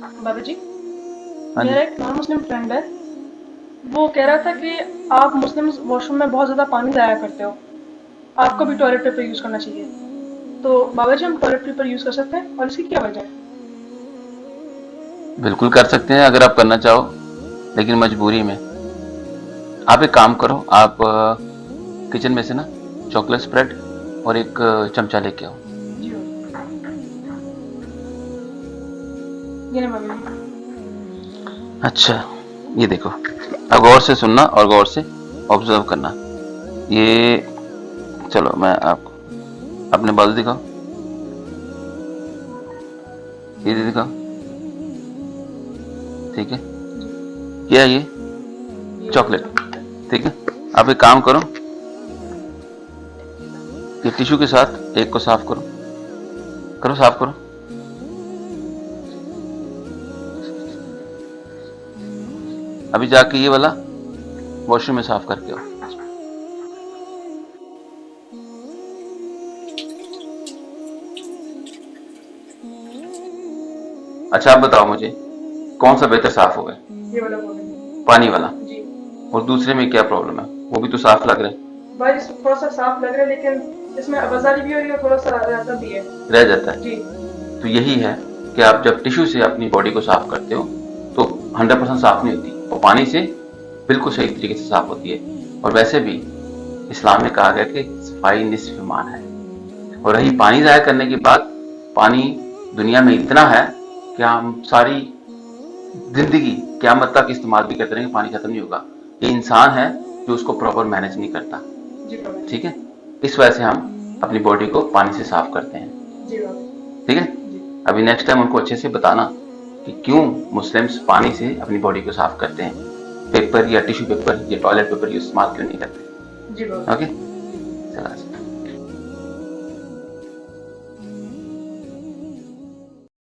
बाबा जी, हाँ जी। मेरा एक नॉन मुस्लिम फ्रेंड है। वो कह रहा था कि आप मुस्लिम वॉशरूम में बहुत ज़्यादा पानी ज़ाया करते हो। आपको भी टॉयलेट पेपर यूज़ करना चाहिए। तो बाबा जी, हम टॉयलेट पेपर यूज़ कर सकते हैं और इसकी क्या वजह है? बिल्कुल कर सकते हैं अगर आप करना चाहो, लेकिन मजबूरी में। आप एक काम करो, आप किचन में से ना चॉकलेट स्प्रेड और एक चमचा लेके आओ। जी बाबा। ये नहीं बाबा जी। अच्छा, ये देखो। अब गौर से सुनना और गौर से ऑब्जर्व करना। ये, चलो मैं आपको अपने बाजू दिखाओ, ये दिखाओ। ठीक है, जी। क्या है ये? ये चॉकलेट। चॉकलेट है। ठीक है, आप एक काम करो, ये टिश्यू के साथ एक को साफ करो। करो, साफ करो। अभी जाके ये वाला वॉशरूम में साफ करके आओ। अच्छा, आप बताओ मुझे, कौन सा बेहतर साफ हो गया? ये वाला बाबा जी। पानी वाला? जी। और दूसरे में क्या प्रॉब्लम है? वो भी तो साफ लग रहे भाई थोड़ा सा साफ लग रहा है, लेकिन इसमें आवाजारी भी हो रही है और थोड़ा सा रहता भी है। हैं, रह जाता है। जी। तो यही है कि आप जब टिश्यू से अपनी बॉडी को साफ करते हो तो 100% साफ नहीं होती, और पानी से बिल्कुल सही तरीके से साफ होती है। और वैसे भी इस्लाम में कहा गया कि सफाई निस्फ ईमान है। और रही पानी ज़ाया करने की बात, पानी दुनिया में इतना है कि हम सारी जिंदगी क़यामत तक इस्तेमाल भी करते रहेंगे, पानी खत्म नहीं होगा। ये इंसान है जो उसको प्रॉपर मैनेज नहीं करता। जी बाबा जी। ठीक है, इस वजह से हम अपनी बॉडी को पानी से साफ करते हैं। जी बाबा जी। ठीक है, जी। अभी नेक्स्ट टाइम उनको अच्छे से बताना कि क्यों मुस्लिम्स पानी से अपनी बॉडी को साफ करते हैं, पेपर या टिश्यू पेपर या टॉयलेट पेपर इस्तेमाल क्यों नहीं करते। जी बाबा ओके, जी। चला।